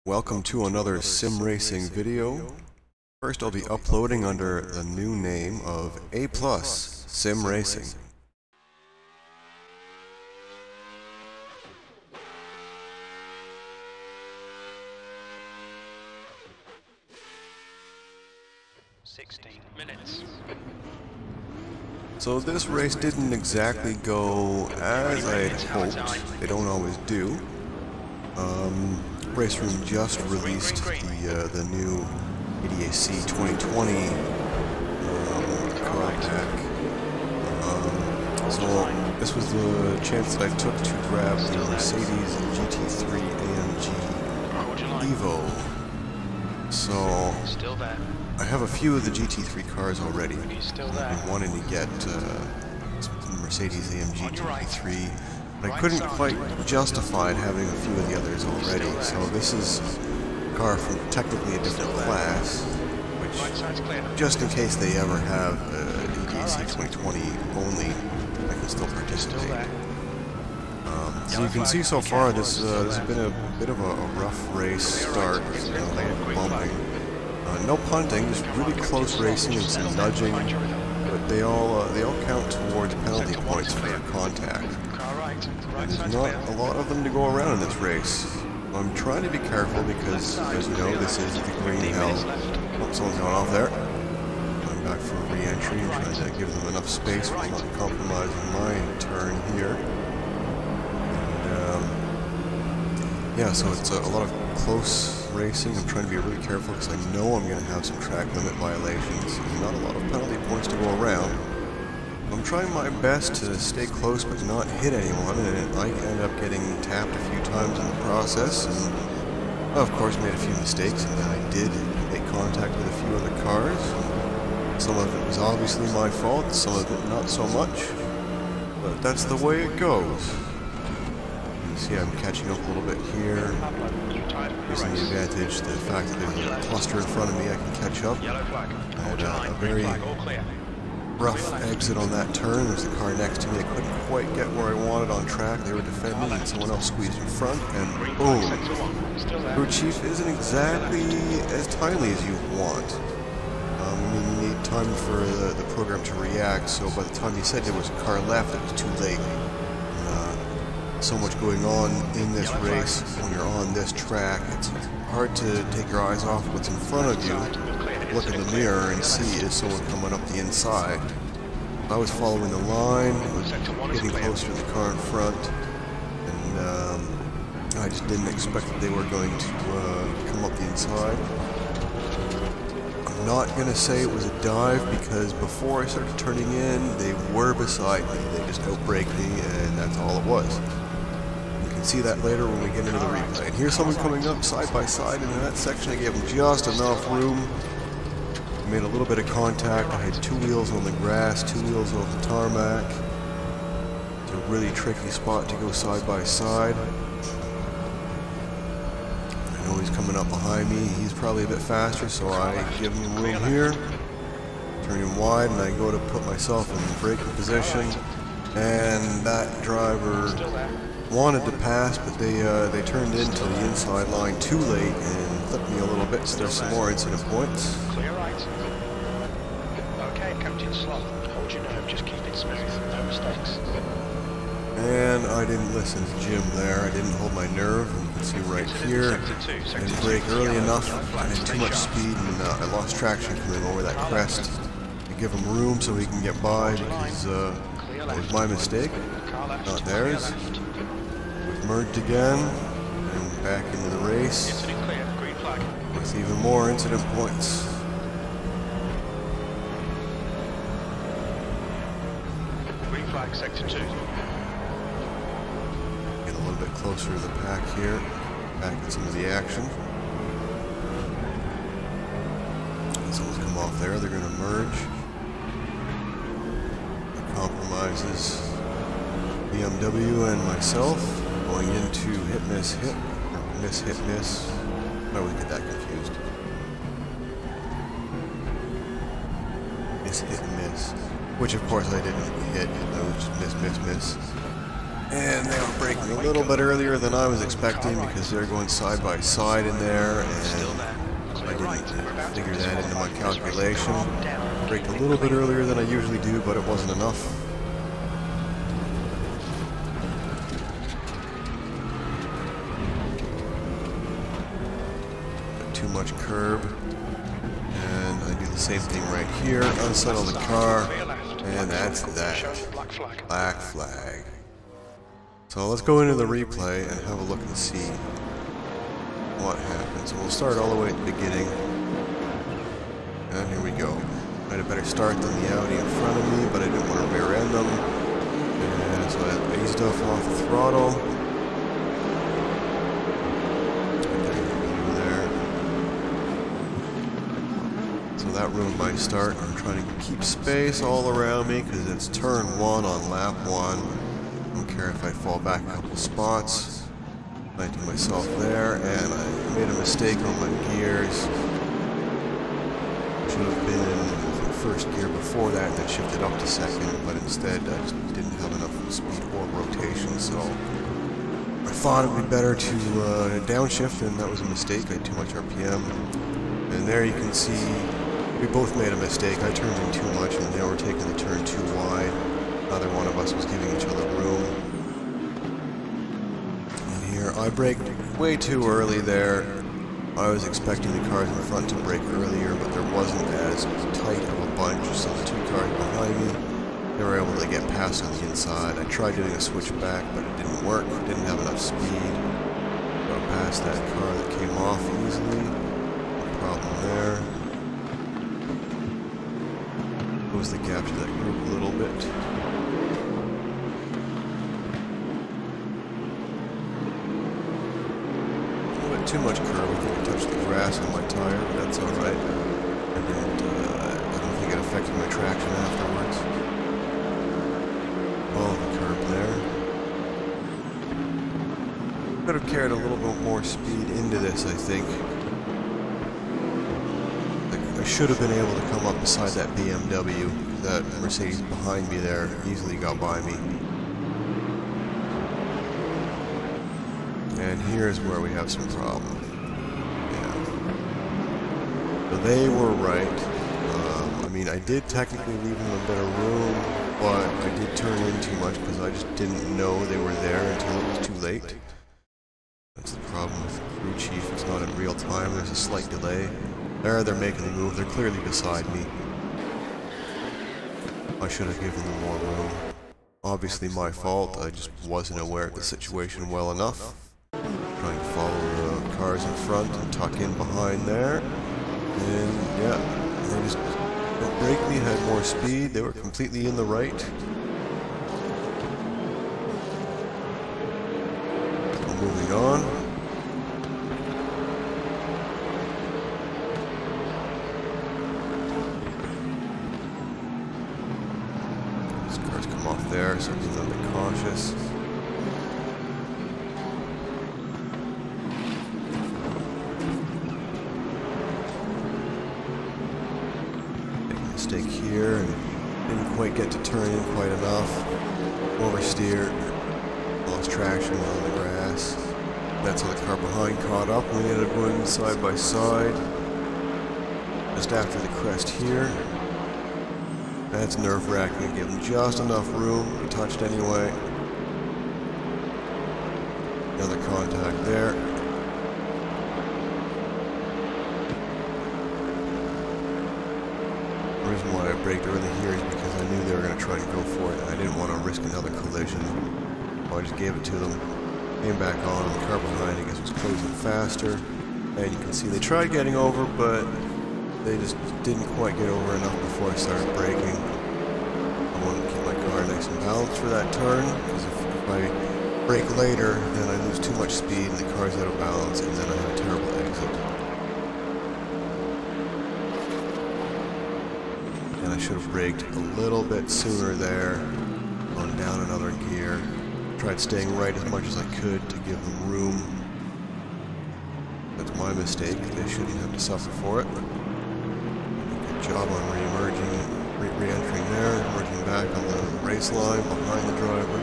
Welcome to another sim racing video. First I'll be uploading under the new name of A+ Sim Racing. So this race didn't exactly go as I had hoped. They don't always do. RaceRoom just released the new ADAC 2020 car pack. So this was the chance that I took to grab the Mercedes GT3 AMG EVO. So I have a few of the GT3 cars already. I've been wanting to get Mercedes AMG GT3. But I couldn't quite justify having a few of the others already, so this is a car from technically a different class, which, just in case they ever have ADAC 2020 only, I can still participate. So you can see so far this has been a bit of a rough race start, bumping. No punting, just really close racing and some nudging, but they all count towards penalty points for contact. And there's not a lot of them to go around in this race. I'm trying to be careful because, as you know, this is the green hell. Oh, someone's gone off there. I'm back for re-entry and trying to give them enough space while not compromising my turn here. And, yeah, so it's a lot of close racing. I'm trying to be really careful because I know I'm going to have some track limit violations. There's not a lot of penalty points to go around. I'm trying my best to stay close but not hit anyone, and I end up getting tapped a few times in the process, and of course made a few mistakes, and then I did make contact with a few other cars. Some of it was obviously my fault, some of it not so much, but that's the way it goes. You see I'm catching up a little bit here, using the advantage, the fact that there's a cluster in front of me I can catch up. I had a very rough exit on that turn. There's a car next to me. I couldn't quite get where I wanted on track. They were defending and someone else squeezed in front, and boom! Crew chief isn't exactly as timely as you want. You need time for the program to react, so by the time you said there was a car left, it was too late. So much going on in this race when you're on this track. It's hard to take your eyes off what's in front of you. Look in the mirror and see is someone coming up the inside. I was following the line, getting closer to the car in front, and I just didn't expect that they were going to come up the inside. I'm not going to say it was a dive because before I started turning in, they were beside me. They just outbraked me, and that's all it was. You can see that later when we get into the replay. And here's someone coming up side by side, and in that section I gave them just enough room. Made a little bit of contact. I had two wheels on the grass, two wheels on the tarmac. It's a really tricky spot to go side by side. I know he's coming up behind me. He's probably a bit faster, so I give him room here. Turn him wide, and I go to put myself in braking position. And that driver wanted to pass, but they turned into the inside line too late and flipped me a little bit, so there's some more incident points. Hold your nerve, just keep it smooth, no mistakes. And I didn't listen to Jim there. I didn't hold my nerve. You can see right here. I didn't brake early enough. I had too much speed, and I lost traction coming over that crest. I give him room so he can get by because it was my mistake, not theirs. We've merged again and back into the race with even more incident points. Sector 2. Get a little bit closer to the pack here, back in some of the action. Someone's come off there, they're going to merge. It compromises BMW and myself, going into hit, miss, hit, or miss, hit, miss. I always get that confused. Miss, hit, miss. Which of course I didn't hit, I was just miss, miss, miss. And they were braking a little bit earlier than I was expecting because they're going side by side in there, and I didn't figure that into my calculation. Braked a little bit earlier than I usually do, but it wasn't enough. Too much curb. And I do the same thing right here. Unsettle the car. And that's that. Black flag. So let's go into the replay and have a look and see what happens. So we'll start all the way at the beginning. And here we go. I had a better start than the Audi in front of me, but I didn't want to rear end them. And so I eased off the throttle. There. So that ruined my start. I'm trying to keep space all around me because it's turn 1 on lap 1. I don't care if I fall back a couple spots. I do myself there, and I made a mistake on my gears. Should have been in first gear before that and then shifted up to second, but instead I just didn't have enough speed or rotation, so I thought it would be better to downshift, and that was a mistake. I had too much RPM. And there you can see we both made a mistake. I turned in too much, and they were taking the turn too wide. Neither one of us was giving each other room. And here, I braked way too early there. I was expecting the cars in front to brake earlier, but there wasn't as tight of a bunch, so the two cars behind me, they were able to get past on the inside. I tried doing a switch back, but it didn't work. Didn't have enough speed. Got past that car that came off easily. No problem there. Close the gap to that group a little bit. Too much curve. I think I touched the grass on my tire, but that's alright. I don't think it affected my traction afterwards. Oh, the curve there. Could have carried a little bit more speed into this, I think. I should have been able to come up beside that BMW. That Mercedes behind me there easily got by me. And here's where we have some problem. Yeah. So they were right. I mean, I did technically leave them a bit of room, but I did turn in too much because I just didn't know they were there until it was too late. That's the problem with crew chief. It's not in real time. There's a slight delay. There, they're making the move. They're clearly beside me. I should have given them more room. Obviously my fault. I just wasn't aware of the situation well enough. Trying to follow the cars in front and tuck in behind there. And yeah, they just don't brake me, had more speed. They were completely in the right. So moving on. These cars come off there, so I'm a little bit cautious. Mistake here, and didn't quite get to turn in quite enough. Oversteer, lost traction on the grass. That's how the car behind caught up. We ended up going side by side. Just after the crest here. That's nerve-wracking. I gave them just enough room. He touched anyway. Another contact there. The reason why I braked early here is because I knew they were going to try to go for it. I didn't want to risk another collision. So I just gave it to them. Came back on, the car behind, I guess, was closing faster. And you can see they tried getting over, but they just didn't quite get over enough before I started braking. I wanted to keep my car nice and balanced for that turn, because if I brake later, then I lose too much speed and the car's out of balance, and then I have a terrible exit. And I should have braked a little bit sooner there, gone down another gear. Tried staying right as much as I could to give them room. That's my mistake. They shouldn't have to suffer for it. Good job on re-entering there, emerging back on the race line behind the driver.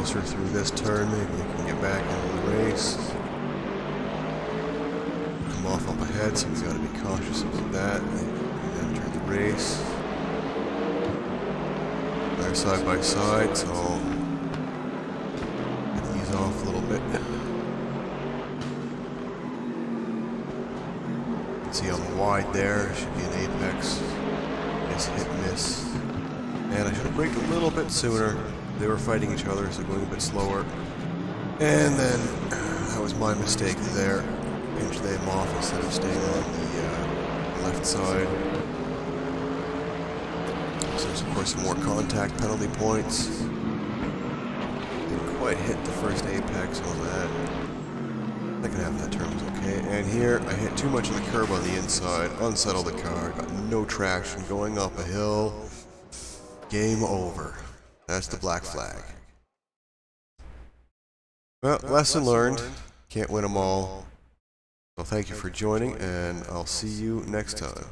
closer through this turn, maybe we can get back into the race. Come off up ahead, so we've got to be cautious about that. Enter the race. They're side by side, so I'll ease off a little bit. You can see on the wide there, should be an apex. Nice hit and miss. And I should have braked a little bit sooner. They were fighting each other, so going a bit slower. And then, that was my mistake there. Pinched them off instead of staying on the left side. So there's of course some more contact penalty points. Didn't quite hit the first apex on that. Second half of that turn was okay. And here, I hit too much of the curb on the inside, unsettled the car, got no traction going up a hill. Game over. That's the black flag. Well, lesson learned. Can't win them all. Well, thank you for joining, and I'll see you next time.